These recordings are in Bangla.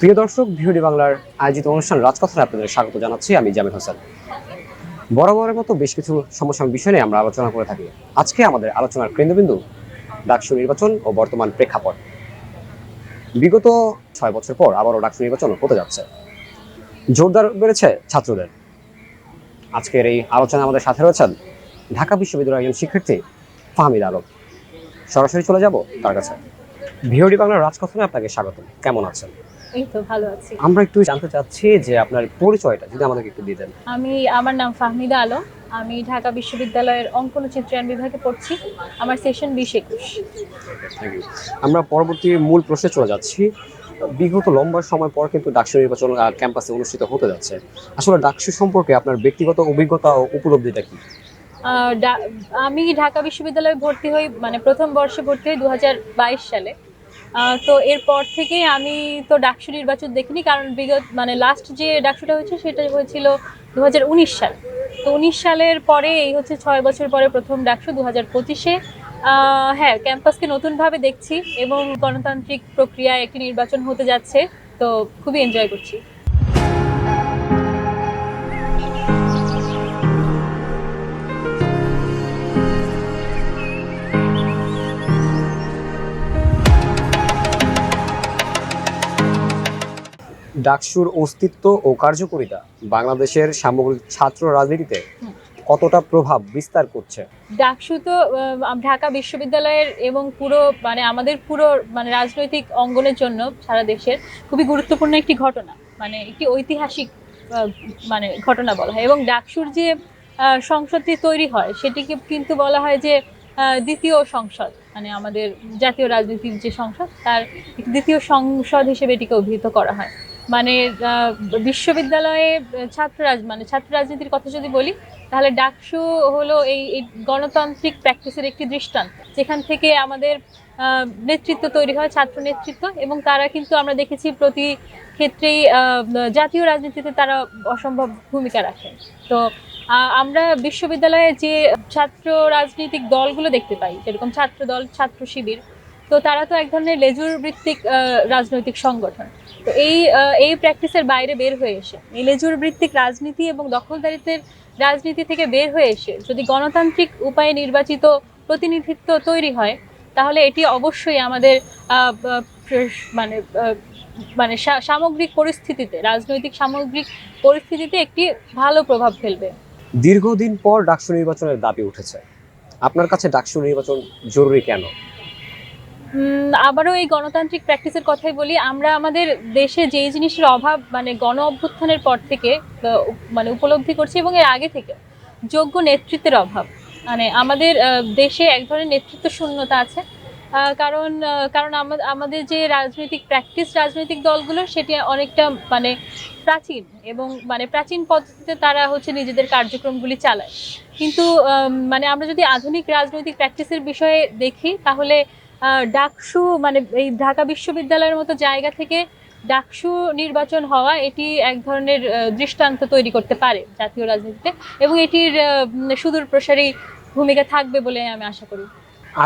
প্রিয় দর্শক, ভিওডি বাংলার আয়োজিত অনুষ্ঠান রাজকথায় আপনাদের স্বাগত জানাচ্ছি। আমি জামিল হোসেন। বরাবরের মতো বেশ কিছু সমসাময়িক বিষয় নিয়ে আমরা আলোচনা করে থাকি। আজকে আমাদের আলোচনার কেন্দ্রবিন্দু ডাকসু নির্বাচন ও বর্তমান প্রেক্ষাপট। বিগত 6 বছর পর আবারও ডাকসু নির্বাচন হতে যাচ্ছে। জোরদার বেড়েছে ছাত্রদের। আজকের এই আলোচনায় আমাদের সাথে রয়েছেন ঢাকা বিশ্ববিদ্যালয়ের একজন শিক্ষার্থী ফাহমিদ আলম। সরাসরি চলে যাব তার কাছে। ভিওডি বাংলার রাজকথায় আপনাকে স্বাগত। কেমন আছেন? এই তো ভালো আছি। আমরা একটু জানতে চাচ্ছি যে আপনার পরিচয়টা যদি আমাদেরকে একটু দিয়ে দেন। আমার নাম ফাহমিদা আলম। আমি ঢাকা বিশ্ববিদ্যালয়ের অঙ্কন ও চিত্রায়ন বিভাগে পড়ছি। আমার সেশন 20-21। Thank you. আমরা পরবর্তী মূল প্রশ্নে চলে যাচ্ছি। বিগত লম্বা সময় পর কিন্তু ডাকসু নির্বাচন ক্যাম্পাসে অনুষ্ঠিত হতে যাচ্ছে। আসলে ডাকসু সম্পর্কে আপনার ব্যক্তিগত অভিজ্ঞতা ও উপলব্ধিটা কি? আমি ঢাকা বিশ্ববিদ্যালয়ে ভর্তি হই, মানে প্রথম বর্ষে ভর্তি হই 2022 সালে। তো এরপর থেকে আমি তো ডাকসু নির্বাচন দেখিনি, কারণ লাস্ট যে ডাকসুটা হয়েছে সেটা হয়েছিল 2019 সাল। তো 19 সালের পরে এই হচ্ছে 6 বছর পরে প্রথম ডাকসু 2025-এ। হ্যাঁ, ক্যাম্পাসকে নতুনভাবে দেখছি এবং গণতান্ত্রিক প্রক্রিয়ায় একটি নির্বাচন হতে যাচ্ছে, তো খুবই এনজয় করছি। ডাকসুর অস্তিত্ব ও কার্যকারিতা বাংলাদেশের সামগ্রিক ছাত্র রাজনীতিতে কতটা প্রভাব বিস্তার করছে? ডাকসু তো ঢাকা বিশ্ববিদ্যালয়ের এবং আমাদের পুরো রাজনৈতিক অঙ্গনের জন্য সারা দেশের খুবই গুরুত্বপূর্ণ একটি ঘটনা, একটি ঐতিহাসিক ঘটনা বলা হয়। এবং ডাকসুর যে সংসদটি তৈরি হয় সেটিকে কিন্তু বলা হয় যে দ্বিতীয় সংসদ, আমাদের জাতীয় রাজনীতির যে সংসদ তার দ্বিতীয় সংসদ হিসেবে এটিকে অভিহিত করা হয়। বিশ্ববিদ্যালয়ে ছাত্র রাজনীতির কথা যদি বলি, তাহলে ডাকসু হলো এই গণতান্ত্রিক প্র্যাকটিসের একটি দৃষ্টান্ত, যেখান থেকে আমাদের নেতৃত্ব তৈরি হয়, ছাত্র নেতৃত্ব, এবং তারা কিন্তু আমরা দেখেছি প্রতি ক্ষেত্রেই জাতীয় রাজনীতিতে তারা অসম্ভব ভূমিকা রাখে। তো আমরা বিশ্ববিদ্যালয়ে যে ছাত্র রাজনৈতিক দলগুলো দেখতে পাই, যেরকম ছাত্র দল, ছাত্র শিবির, তো তারা তো এক ধরনের লেজুর ভিত্তিক রাজনৈতিক সংগঠন। তো এই প্র্যাকটিসের বাইরে বের হয়ে এসে, এই লেজুর ভিত্তিক রাজনীতি এবং দখলদারিত্বের রাজনীতি থেকে বের হয়ে এসে যদি গণতান্ত্রিক উপায়ে নির্বাচিত প্রতিনিধিত্ব তৈরি হয়, তাহলে এটি অবশ্যই আমাদের সামগ্রিক পরিস্থিতিতে, রাজনৈতিক সামগ্রিক পরিস্থিতিতে একটি ভালো প্রভাব ফেলবে। দীর্ঘদিন পর ডাকসু নির্বাচনের দাবি উঠেছে। আপনার কাছে ডাকসু নির্বাচন জরুরি কেন? আবারও এই গণতান্ত্রিক প্র্যাকটিসের কথাই বলি। আমরা আমাদের দেশে যেই জিনিসের অভাব গণ অভ্যুত্থানের পর থেকে উপলব্ধি করছি, এবং এর আগে থেকে যোগ্য নেতৃত্বের অভাব। আমাদের দেশে এক ধরনের নেতৃত্ব শূন্যতা আছে, কারণ আমাদের যে রাজনৈতিক প্র্যাকটিস, রাজনৈতিক দলগুলো, সেটি অনেকটা প্রাচীন, এবং প্রাচীন পদ্ধতিতে তারা হচ্ছে নিজেদের কার্যক্রমগুলি চালায়। কিন্তু আমরা যদি আধুনিক রাজনৈতিক প্র্যাকটিসের বিষয়ে দেখি, তাহলে ডাকসু এই ঢাকা বিশ্ববিদ্যালয়ের মতো জায়গা থেকে ডাকসু নির্বাচন হওয়া, এটি এক ধরনের দৃষ্টান্ত তৈরি করতে পারে জাতীয় রাজনীতিতে, এবং এটির সুদূর প্রসারী ভূমিকা থাকবে বলে আমি আশা করি।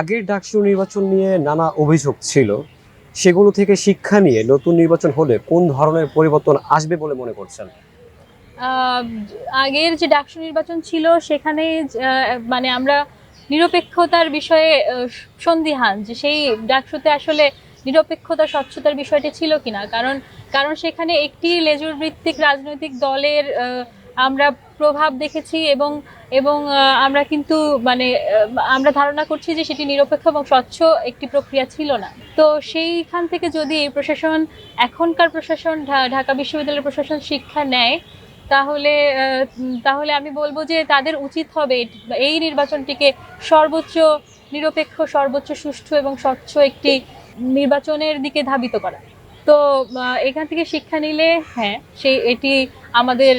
আগের ডাকসু নির্বাচন নিয়ে নানা অভিযোগ ছিল, সেগুলো থেকে শিক্ষা নিয়ে নতুন নির্বাচন হলে কোন ধরনের পরিবর্তন আসবে বলে মনে করছেন? আগের যে ডাকসু নির্বাচন ছিল সেখানে আমরা নিরপেক্ষতার বিষয়ে সন্দিহান যে সেই ডাকসুতে আসলে নিরপেক্ষতা, স্বচ্ছতার বিষয়টি ছিল কিনা, কারণ সেখানে একটি লেজুর ভিত্তিক রাজনৈতিক দলের আমরা প্রভাব দেখেছি, এবং আমরা কিন্তু আমরা ধারণা করছি যে সেটি নিরপেক্ষ এবং স্বচ্ছ একটি প্রক্রিয়া ছিল না। তো সেইখান থেকে যদি এই প্রশাসন, এখনকার প্রশাসন, ঢাকা বিশ্ববিদ্যালয়ের প্রশাসন শিক্ষা নেয়, তাহলে আমি বলবো যে তাদের উচিত হবে এই নির্বাচনটিকে সর্বোচ্চ নিরপেক্ষ, সর্বোচ্চ সুষ্ঠু এবং স্বচ্ছ একটি নির্বাচনের দিকে ধাবিত করা। তো এখান থেকে শিক্ষা নিলে এটি আমাদের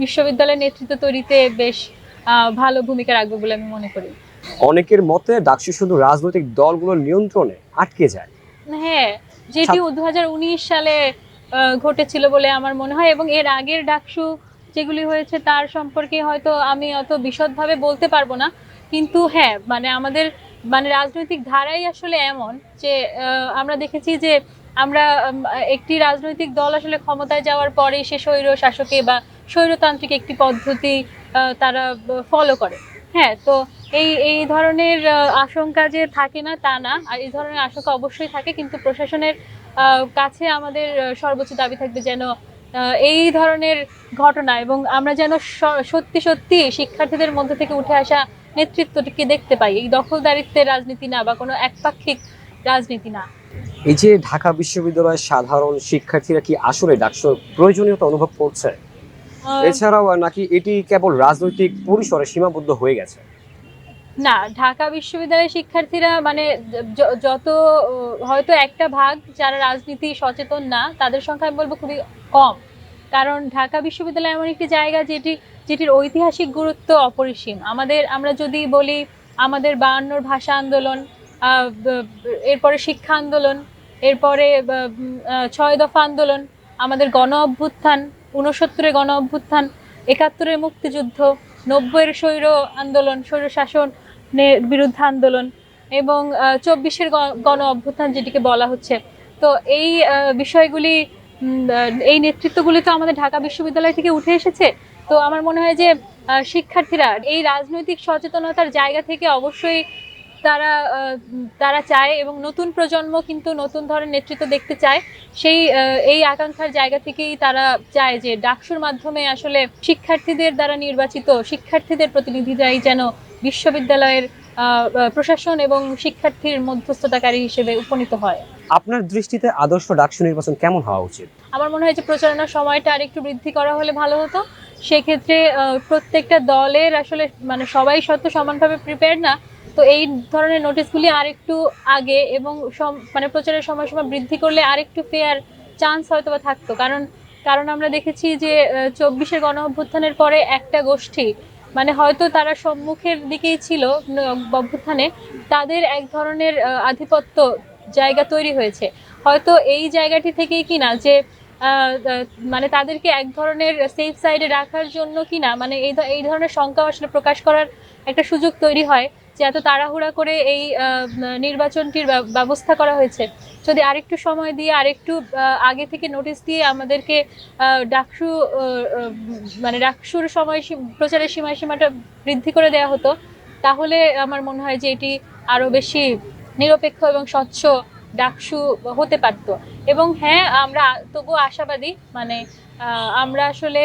বিশ্ববিদ্যালয়ের নেতৃত্ব তৈরিতে বেশ ভালো ভূমিকা রাখবে বলে আমি মনে করি। অনেকের মতে ডাকসু শুধু রাজনৈতিক দলগুলোর নিয়ন্ত্রণে আটকে যায়। হ্যাঁ, যেটি 2019 সালে ঘটেছিল বলে আমার মনে হয়, এবং এর আগের ডাকসু যেগুলি হয়েছে তার সম্পর্কে হয়তো আমি অত বিশদভাবে বলতে পারবো না, কিন্তু আমাদের রাজনৈতিক ধারাই আসলে এমন যে আমরা দেখেছি যে আমরা একটি রাজনৈতিক দল আসলে ক্ষমতায় যাওয়ার পরে সে স্বৈর শাসকে বা স্বৈরতান্ত্রিক একটি পদ্ধতি তারা ফলো করে। হ্যাঁ, তো এই এই ধরনের আশঙ্কা যে থাকে না তা না, আর এই ধরনের আশঙ্কা অবশ্যই থাকে, কিন্তু প্রশাসনের কাছে আমাদের সর্বোচ্চ দাবি থাকবে যেন এই ধরনের ঘটনা, এবং আমরা যেন সত্যি সত্যি শিক্ষার্থীদের মধ্যে থেকে উঠে আসা নেতৃত্বটিকে দেখতে পাই, এই দখলদারিত্বের রাজনীতি না বা কোনো একপাক্ষিক রাজনীতি না। এই যে ঢাকা বিশ্ববিদ্যালয়ের সাধারণ শিক্ষার্থীরা কি আসলে ডাকসুর প্রয়োজনীয়তা অনুভব করছে, এছাড়াও নাকি এটি কেবল রাজনৈতিক পরিসরে সীমাবদ্ধ হয়ে গেছে? না, ঢাকা বিশ্ববিদ্যালয়ের শিক্ষার্থীরা মানে যত হয়তো একটা ভাগ যারা রাজনীতি সচেতন না, তাদের সংখ্যা আমি বলবো খুবই কম। কারণ ঢাকা বিশ্ববিদ্যালয় এমন একটি জায়গা যেটির ঐতিহাসিক গুরুত্ব অপরিসীম। আমরা যদি বলি আমাদের 52 ভাষা আন্দোলন, এরপরে শিক্ষা আন্দোলন, এরপরে 6 দফা আন্দোলন, আমাদের গণ অভ্যুত্থান, 69-এর গণ অভ্যুত্থান, 71-এর মুক্তিযুদ্ধ, 90-এর স্বৈর আন্দোলন, স্বৈর শাসনের বিরুদ্ধে আন্দোলন, এবং 24-এর গণ অভ্যুত্থান যেটিকে বলা হচ্ছে। তো এই বিষয়গুলি, এই নেতৃত্বগুলি তো আমাদের ঢাকা বিশ্ববিদ্যালয় থেকে উঠে এসেছে। তো আমার মনে হয় যে শিক্ষার্থীরা এই রাজনৈতিক সচেতনতার জায়গা থেকে অবশ্যই তারা চায়, এবং নতুন প্রজন্ম কিন্তু নতুন ধরনের নেতৃত্ব দেখতে চায়। এই আকাঙ্ক্ষার জায়গা থেকেই তারা চায় যে ডাকসুর মাধ্যমে আসলে শিক্ষার্থীদের দ্বারা নির্বাচিত শিক্ষার্থীদের প্রতিনিধিরাই যেন বিশ্ববিদ্যালয়ের প্রশাসন এবং শিক্ষার্থীর মধ্যস্থতাকারী হিসেবে উপনীত হয়। আপনার দৃষ্টিতে আদর্শ ডাকসু নির্বাচন কেমন হওয়া উচিত? আমার মনে হয় যে প্রচারণার সময়টা আরেকটু বৃদ্ধি করা হলে ভালো হতো। সেক্ষেত্রে প্রত্যেকটা দলের আসলে মানে সবাই সমানভাবে প্রিপেয়ার না, তো এই ধরনের নোটিশগুলি আরেকটু আগে এবং মানে প্রচারের সময়সীমা বৃদ্ধি করলে আরেকটু ফেয়ার চান্স হয়তো বা থাকতো। কারণ আমরা দেখেছি যে 24-এর গণ অভ্যুত্থানের পরে একটা গোষ্ঠী, মানে হয়তো তারা সম্মুখের দিকেই ছিল অভ্যুত্থানে, তাদের এক ধরনের আধিপত্য জায়গা তৈরি হয়েছে। হয়তো এই জায়গাটি থেকেই কিনা যে মানে তাদেরকে এক ধরনের সেফ সাইডে রাখার জন্য কিনা মানে এই ধরনের শঙ্কা আসলে প্রকাশ করার একটা সুযোগ তৈরি হয় যে এত তাড়াহুড়া করে এই নির্বাচনটির ব্যবস্থা করা হয়েছে। যদি আরেকটু সময় দিয়ে আরেকটু আগে থেকে নোটিশ দিয়ে আমাদেরকে ডাকসু মানে ডাকসুর প্রচারের সময়সীমাটা বৃদ্ধি করে দেওয়া হতো, তাহলে আমার মনে হয় যে এটি আরো বেশি নিরপেক্ষ এবং স্বচ্ছ ডাকসু হতে পারত। এবং হ্যাঁ, আমরা তবুও আশাবাদী, মানে আমরা আসলে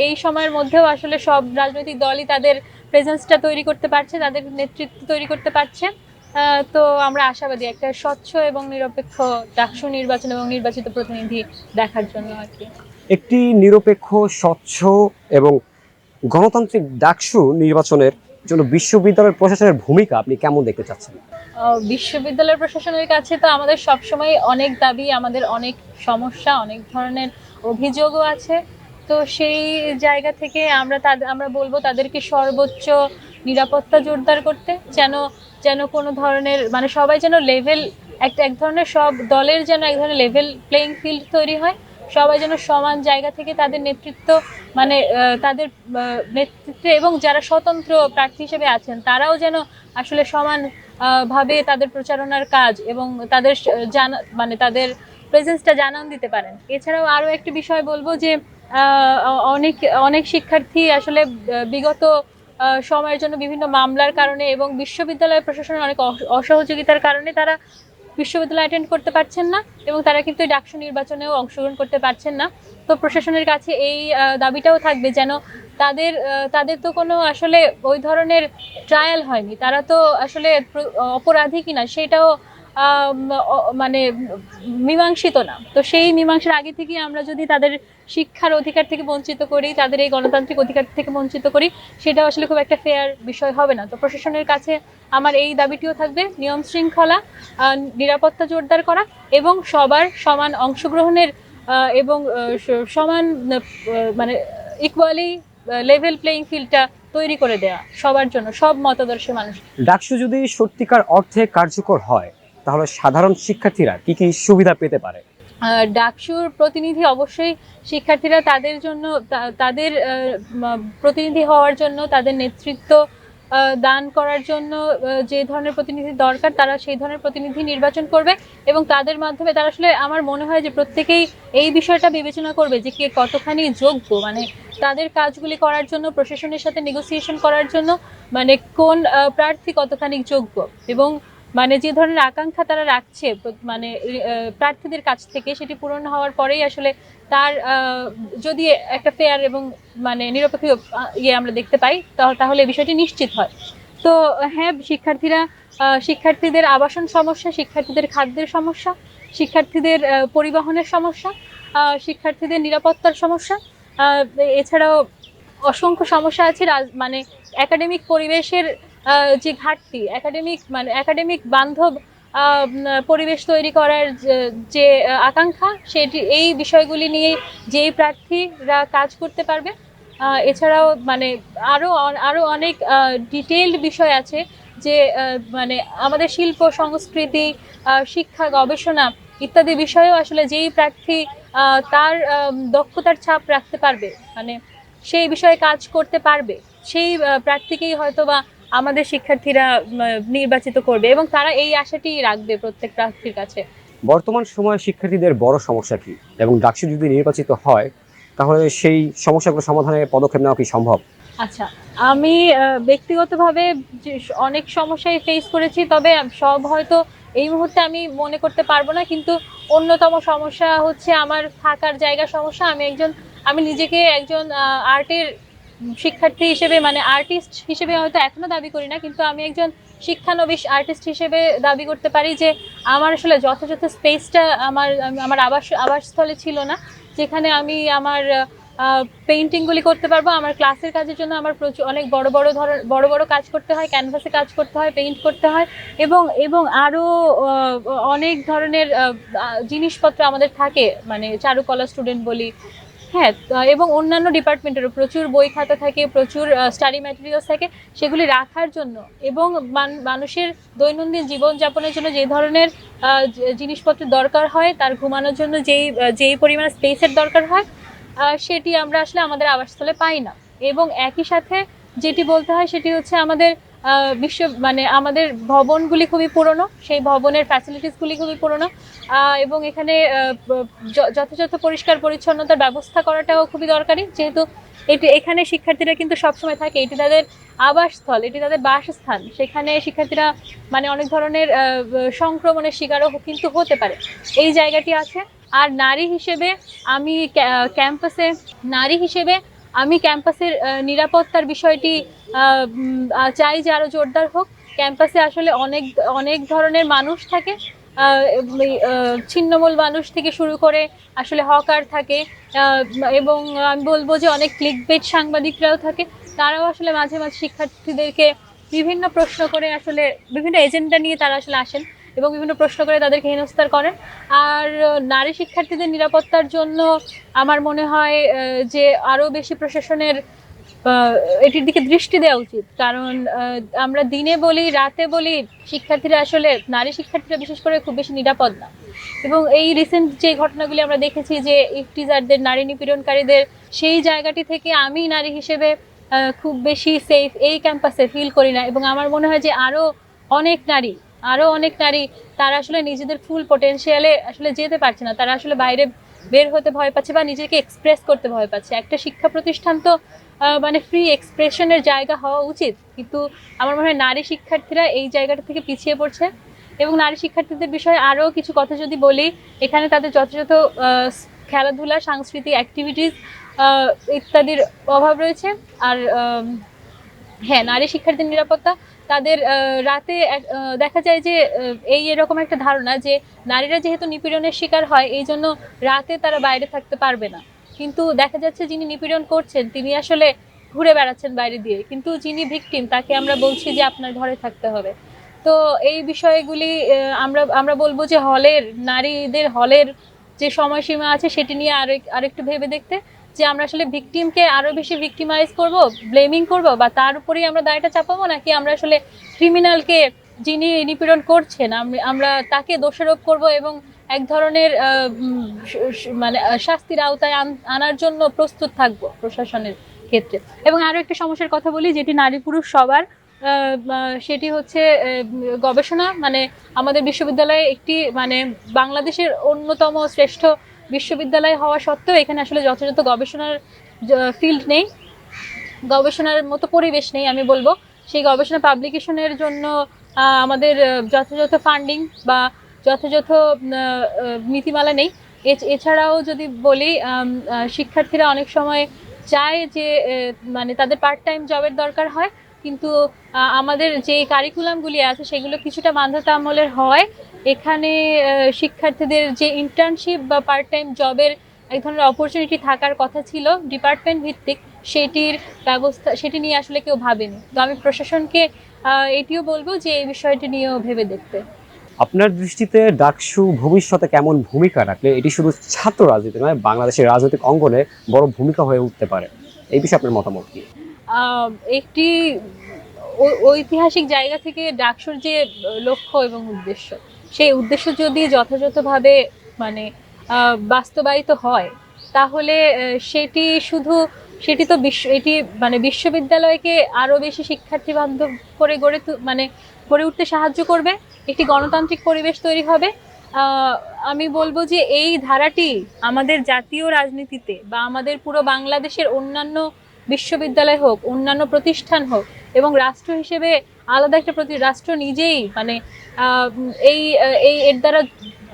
এই সময়ের মধ্যেও আসলে সব রাজনৈতিক দলই তাদের প্রেজেন্সটা তৈরি করতে পারছে, তাদের নেতৃত্ব তৈরি করতে পারছে। তো আমরা আশাবাদী একটা স্বচ্ছ এবং নিরপেক্ষ ডাকসু নির্বাচন এবং নির্বাচিত প্রতিনিধি দেখার জন্য আর কি। একটি নিরপেক্ষ, স্বচ্ছ এবং গণতান্ত্রিক ডাকসু নির্বাচনের জন্য বিশ্ববিদ্যালয়ের প্রশাসনের ভূমিকা আপনি কেমন দেখতে চাচ্ছেন? বিশ্ববিদ্যালয় প্রশাসনের কাছে তো আমাদের সবসময় অনেক দাবি, আমাদের অনেক সমস্যা, অনেক ধরনের অভিযোগও আছে। তো সেই জায়গা থেকে আমরা বলবো তাদেরকে সর্বোচ্চ নিরাপত্তা জোরদার করতে, যেন কোনো ধরনের মানে সবাই যেন লেভেল এক ধরনের সব দলের যেন এক ধরনের লেভেল প্লেইং ফিল্ড তৈরি হয়, সবাই যেন সমান জায়গা থেকে তাদের নেতৃত্ব মানে তাদের নেতৃত্বে, এবং যারা স্বতন্ত্র প্রার্থী হিসেবে আছেন তারাও যেন আসলে সমান ভাবে তাদের প্রচারণার কাজ এবং তাদের মানে তাদের প্রেজেন্সটা জানান দিতে পারেন। এছাড়াও আরো একটি বিষয় বলবো যে অনেক শিক্ষার্থী আসলে বিগত সময়ের জন্য বিভিন্ন মামলার কারণে এবং বিশ্ববিদ্যালয় প্রশাসনের অনেক অসহযোগিতার কারণে তারা বিশ্ববিদ্যালয় অ্যাটেন্ড করতে পারছেন না, এবং তারা কিন্তু ডাকসু নির্বাচনেও অংশগ্রহণ করতে পারছেন না। তো প্রশাসনের কাছে এই দাবিটাও থাকবে যেন তাদের তো কোনো আসলে ওই ধরনের ট্রায়াল হয়নি, তারা তো আসলে অপরাধী কিনা সেটাও মানে মীমাংসিত না। তো সেই মীমাংসার আগে থেকেই আমরা যদি তাদের শিক্ষার অধিকার থেকে বঞ্চিত করি, তাদের এই গণতান্ত্রিক অধিকার থেকে বঞ্চিত করি, সেটা আসলে খুব একটা ফেয়ার বিষয় হবে না। তো প্রশাসনের কাছে আমার এই দাবিটিও থাকবে, নিয়ম শৃঙ্খলা, নিরাপত্তা জোরদার করা এবং সবার সমান অংশগ্রহণের এবং সমান মানে ইকুয়ালি লেভেল প্লেইং ফিল্ডটা তৈরি করে দেওয়া সবার জন্য, সব মতাদর্শের মানুষ। ডাকসু যদি সত্যিকার অর্থে কার্যকর হয় তাহলে সাধারণ শিক্ষার্থীরা কি কি সুবিধা পেতে পারে? ডাকসুর প্রতিনিধি অবশ্যই শিক্ষার্থীরা তাদের জন্য তাদের প্রতিনিধি হওয়ার জন্য তাদের নেতৃত্ব দান করার জন্য যে ধরনের প্রতিনিধি দরকার তারা সেই ধরনের প্রতিনিধি নির্বাচন করবে এবং তাদের মাধ্যমে তারা আসলে আমার মনে হয় যে প্রত্যেকেই এই বিষয়টা বিবেচনা করবে যে কে কতখানি যোগ্য, মানে তাদের কাজগুলি করার জন্য প্রশাসনের সাথে নেগোসিয়েশন করার জন্য মানে কোন প্রার্থী কতখানি যোগ্য এবং মানে যে ধরনের আকাঙ্ক্ষা তারা রাখছে মানে প্রার্থীদের কাছ থেকে সেটি পূরণ হওয়ার পরেই আসলে তার যদি একটা ফেয়ার এবং মানে নিরপেক্ষ ইয়ে আমরা দেখতে পাই তাহলে এই বিষয়টি নিশ্চিত হয়। তো হ্যাঁ, শিক্ষার্থীদের আবাসন সমস্যা, শিক্ষার্থীদের খাদ্যের সমস্যা, শিক্ষার্থীদের পরিবহনের সমস্যা, শিক্ষার্থীদের নিরাপত্তার সমস্যা, এছাড়াও অসংখ্য সমস্যা আছে মানে একাডেমিক পরিবেশের যে ঘাটতি, একাডেমিক বান্ধব পরিবেশ তৈরি করার যে আকাঙ্ক্ষা, সেটি এই বিষয়গুলি নিয়ে যেই প্রার্থীরা কাজ করতে পারবে। এছাড়াও মানে আরো অনেক ডিটেইলড বিষয় আছে যে মানে আমাদের শিল্প সংস্কৃতি, শিক্ষা গবেষণা ইত্যাদি বিষয়েও আসলে যেই প্রার্থী তার দক্ষতার ছাপ রাখতে পারবে, মানে সেই বিষয়ে কাজ করতে পারবে, সেই প্রার্থীকেই হয়তো বা আমাদের শিক্ষার্থীরা নির্বাচিত করবে এবং তারা এই আশাটি রাখবে প্রত্যেক প্রার্থীর কাছে। বর্তমান সময়ে শিক্ষার্থীদের বড় সমস্যা কি এবং ডাকসু যদি নির্বাচিত হয় তাহলে সেই সমস্যাগুলো সমাধানে পদক্ষেপ নেওয়া কি সম্ভব? আচ্ছা, আমি ব্যক্তিগতভাবে যে অনেক সমস্যাই ফেস করেছি, তবে সব হয়তো এই মুহূর্তে আমি মনে করতে পারবো না, কিন্তু অন্যতম সমস্যা হচ্ছে আমার থাকার জায়গার সমস্যা। আমি নিজেকে একজন আর্টের শিক্ষার্থী হিসেবে, মানে আর্টিস্ট হিসেবে হয়তো এখনো দাবি করি না, কিন্তু আমি একজন শিক্ষানবিশ আর্টিস্ট হিসেবে দাবি করতে পারি যে আমার আসলে যথাযথ স্পেসটা আমার আবাসস্থলে ছিল না, যেখানে আমি আমার পেইন্টিংগুলি করতে পারবো। আমার ক্লাসের কাজের জন্য আমার অনেক বড় বড় কাজ করতে হয়, ক্যানভাসে কাজ করতে হয়, পেইন্ট করতে হয় এবং আরও অনেক ধরনের জিনিসপত্র আমাদের থাকে, মানে চারুকলা স্টুডেন্ট বলি, হ্যাঁ, এবং অন্যান্য ডিপার্টমেন্টেরও প্রচুর বই খাতা থাকে, প্রচুর স্টাডি ম্যাটেরিয়ালস থাকে, সেগুলি রাখার জন্য এবং মানুষের দৈনন্দিন জীবনযাপনের জন্য যে ধরনের জিনিসপত্রের দরকার হয়, তার ঘুমানোর জন্য যেই পরিমাণ স্পেসের দরকার হয়, সেটি আমরা আসলে আমাদের আবাসস্থলে পাই না। এবং একই সাথে যেটি বলতে হয় সেটি হচ্ছে আমাদের মানে আমাদের ভবনগুলি খুবই পুরনো, সেই ভবনের ফ্যাসিলিটিসগুলি খুবই পুরনো এবং এখানে যথাযথ পরিষ্কার পরিচ্ছন্নতার ব্যবস্থা করাটাও খুবই দরকারি, যেহেতু এখানে শিক্ষার্থীরা কিন্তু সবসময় থাকে, এটি তাদের আবাসস্থল, এটি তাদের বাসস্থান। সেখানে শিক্ষার্থীরা মানে অনেক ধরনের সংক্রমণের শিকারও কিন্তু হতে পারে, এই জায়গাটি আছে। আর নারী হিসেবে আমি ক্যাম্পাসের নিরাপত্তার বিষয়টি চাই যে আরো জোরদার হোক। ক্যাম্পাসে আসলে অনেক ধরনের মানুষ থাকে, ছিন্নমূল মানুষ থেকে শুরু করে আসলে হকার থাকে, এবং আমি বলবো যে অনেক ক্লিকবেট সাংবাদিকরাও থাকে। তারাও আসলে মাঝে মাঝে শিক্ষার্থীদেরকে বিভিন্ন প্রশ্ন করে, আসলে বিভিন্ন এজেন্ডা নিয়ে তারা আসলে আসেন এবং বিভিন্ন প্রশ্ন করে তাদেরকে হেনস্থার করেন। আর নারী শিক্ষার্থীদের নিরাপত্তার জন্য আমার মনে হয় যে আরো বেশি প্রশাসনের এটির দিকে দৃষ্টি দেওয়া উচিত, কারণ আমরা দিনে বলি রাতে বলি নারী শিক্ষার্থীরা বিশেষ করে খুব বেশি নিরাপদ না। এবং এই রিসেন্ট যে ঘটনাগুলি আমরা দেখেছি যে ইফটিজারদের, নারী নিপীড়নকারীদের, সেই জায়গাটি থেকে আমি নারী হিসেবে খুব বেশি সেফ এই ক্যাম্পাসে ফিল করি না। এবং আমার মনে হয় যে আরো অনেক নারী তারা আসলে নিজেদের ফুল পোটেনশিয়ালে আসলে যেতে পারছে না, তারা আসলে বাইরে বের হতে ভয় পাচ্ছে বা নিজেকে এক্সপ্রেস করতে ভয় পাচ্ছে। একটা শিক্ষা প্রতিষ্ঠান তো মানে ফ্রি এক্সপ্রেশনের জায়গা হওয়া উচিত, কিন্তু আমার মনে হয় নারী শিক্ষার্থীরা এই জায়গাটা থেকে পিছিয়ে পড়ছে। এবং নারী শিক্ষার্থীদের বিষয়ে আরও কিছু কথা যদি বলি, এখানে তাদের যথাযথ খেলাধুলা, সাংস্কৃতিক অ্যাক্টিভিটিস ইত্যাদির অভাব রয়েছে। আর হ্যাঁ, নারী শিক্ষার্থীর নিরাপত্তা, তাদের রাতে দেখা যায় যে এরকম একটা ধারণা যে নারীরা যেহেতু নিপীড়নের শিকার হয়, এই জন্য রাতে তারা বাইরে থাকতে পারবে না, কিন্তু দেখা যাচ্ছে যিনি নিপীড়ন করছেন তিনি আসলে ঘুরে বেড়াচ্ছেন বাইরে দিয়ে, কিন্তু যিনি ভিকটিম তাকে আমরা বলছি যে আপনার ঘরে থাকতে হবে। তো এই বিষয়গুলি আমরা বলবো যে নারীদের হলের যে সময়সীমা আছে সেটি নিয়ে আরেকটু ভেবে দেখতে, যে আমরা আসলে ভিকটিমকে আরো বেশি ভিকটিমাইজ করব, ব্লেমিং করব, বা তার উপরেই আমরা দায়টা চাপাবো, নাকি আমরা আসলে ক্রিমিনালকে, যিনি নিপীড়ন করছেন, আমরা তাকে দোষারোপ করব এবং এক ধরনের মানে শাস্তির আওতায় আনার জন্য প্রস্তুত থাকবো প্রশাসনের ক্ষেত্রে। এবং আরো একটা সমস্যার কথা বলি, যেটি নারী পুরুষ সবার সেটি হচ্ছে গবেষণা, মানে আমাদের বিশ্ববিদ্যালয়ে একটি মানে বাংলাদেশের অন্যতম শ্রেষ্ঠ বিশ্ববিদ্যালয় হওয়া সত্ত্বেও এখানে আসলে যথাযথ গবেষণার ফিল্ড নেই, গবেষণার মতো পরিবেশ নেই আমি বলবো। সেই গবেষণা পাবলিকেশনের জন্য আমাদের যথাযথ ফান্ডিং বা যথাযথ নীতিমালা নেই। এছাড়াও যদি বলি, শিক্ষার্থীরা অনেক সময় চায় যে মানে তাদের পার্ট টাইম জবের দরকার হয়, কিন্তু আমাদের যে কারিকুলামগুলি আছে সেগুলো কিছুটা বাধ্যতামূলক হয়। এখানে শিক্ষার্থীদের যে ইন্টার্নশিপ বা পার্ট টাইম জবের এক ধরনের অপরচুনিটি থাকার কথা ছিল ডিপার্টমেন্ট ভিত্তিক, সেটির ব্যবস্থা সেটি নিয়ে আসলে কেউ ভাবেনি। তো আমি প্রশাসনকে এটিও বলবো যে এই বিষয়টি নিয়েও ভেবে দেখতে। আপনার দৃষ্টিতে ডাকসু ভবিষ্যতে কেমন ভূমিকা রাখলে এটি শুধু ছাত্র রাজনীতি নয়, বাংলাদেশের রাজনৈতিক অঙ্গনে বড় ভূমিকা হয়ে উঠতে পারে, এই বিষয়ে আপনার মতামত কি? একটি ঐতিহাসিক জায়গা থেকে ডাকসুর যে লক্ষ্য এবং উদ্দেশ্য, সেই উদ্দেশ্য যদি যথাযথভাবে মানে বাস্তবায়িত হয়, তাহলে সেটি তো এটি মানে বিশ্ববিদ্যালয়কে আরো বেশি শিক্ষার্থী বান্ধব করে গড়ে উঠতে সাহায্য করবে, একটি গণতান্ত্রিক পরিবেশ তৈরি হবে। আমি বলবো যে এই ধারাটি আমাদের জাতীয় রাজনীতিতে বা আমাদের পুরো বাংলাদেশের অন্যান্য বিশ্ববিদ্যালয় হোক, অন্যান্য প্রতিষ্ঠান হোক, এবং রাষ্ট্র হিসেবে আলাদা একটা রাষ্ট্র নিজেই মানে এই এর দ্বারা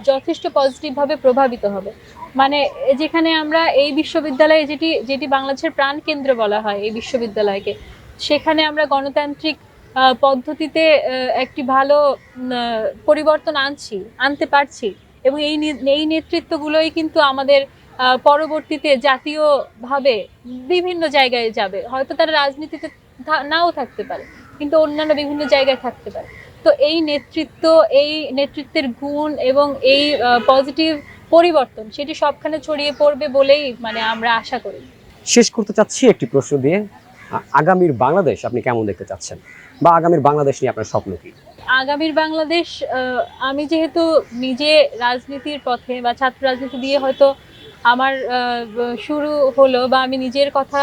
যথেষ্ট পজিটিভভাবে প্রভাবিত হবে। মানে যেখানে আমরা এই বিশ্ববিদ্যালয়ে যেটি বাংলাদেশের প্রাণকেন্দ্র বলা হয় এই বিশ্ববিদ্যালয়কে, সেখানে আমরা গণতান্ত্রিক পদ্ধতিতে একটি ভালো পরিবর্তন আনতে পারছি, এবং এই নেতৃত্বগুলোই কিন্তু আমাদের পরবর্তীতে জাতীয়ভাবে বিভিন্ন জায়গায় যাবে। হয়তো তারা রাজনীতিতে নাও থাকতে পারে, কিন্তু অন্যান্য বিভিন্ন জায়গায় থাকতে পারে। তো এই নেতৃত্বের গুণ এবং এই পজিটিভ পরিবর্তন সেটি সবখানে ছড়িয়ে পড়বে বলেই মানে আমরা আশা করি। শেষ করতে চাচ্ছি একটি প্রশ্ন দিয়ে, আগামীর বাংলাদেশ আপনি কেমন দেখতে চাচ্ছেন, বা আগামীর বাংলাদেশ নিয়ে আপনার স্বপ্ন কি? আগামীর বাংলাদেশ, আমি যেহেতু নিজে রাজনীতির পথে বা ছাত্র রাজনীতি দিয়ে হয়তো আমার শুরু হলো, বা আমি নিজের কথা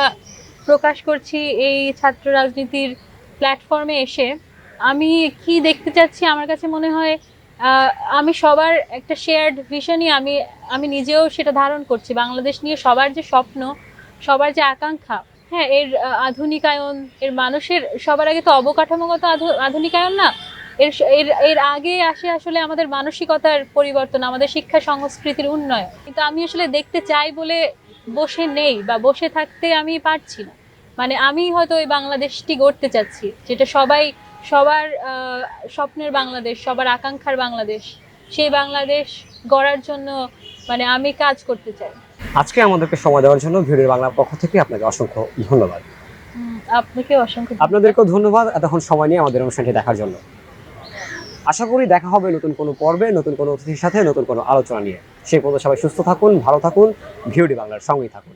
প্রকাশ করছি এই ছাত্র রাজনীতির প্ল্যাটফর্মে এসে, আমি কি দেখতে চাচ্ছি, আমার কাছে মনে হয় আমি সবার একটা শেয়ার্ড ভিশনই আমি নিজেও সেটা ধারণ করছি। বাংলাদেশ নিয়ে সবার যে স্বপ্ন, সবার যে আকাঙ্ক্ষা, হ্যাঁ, এর আধুনিকায়ন, এর মানুষের সবার আগে তো অবকাঠামোগত আধুনিকায়ন না, এর এর এর আগে আসে আসলে আমাদের মানসিকতার পরিবর্তন, আমাদের শিক্ষা সংস্কৃতির উন্নয়ন। কিন্তু আমি আসলে দেখতে চাই বলে বসে নেই, বা বসে থাকতে আমি পারছি না। মানে আমি হয়তো ওই বাংলাদেশটি গড়তে চাচ্ছি, যেটা সবার স্বপ্নের বাংলাদেশ, সবার আকাঙ্ক্ষার বাংলাদেশ। সেই বাংলাদেশ গড়ার জন্য মানে আমি কাজ করতে চাই। আজকে আমাদেরকে সময় দেওয়ার জন্য ভিডিও বাংলার পক্ষ থেকে আপনাকে অসংখ্য ধন্যবাদ। আপনাকে অসংখ্য আপনাদেরকেও ধন্যবাদ এতক্ষণ সময় নিয়ে আমাদের অনুষ্ঠানটি দেখার জন্য। আশা করি দেখা হবে নতুন কোনো পর্বে, নতুন কোনো অতিথির সাথে, নতুন কোনো আলোচনা নিয়ে। সেই পর্যন্ত সবাই সুস্থ থাকুন, ভালো থাকুন, ভিডিও বাংলার সঙ্গেই থাকুন।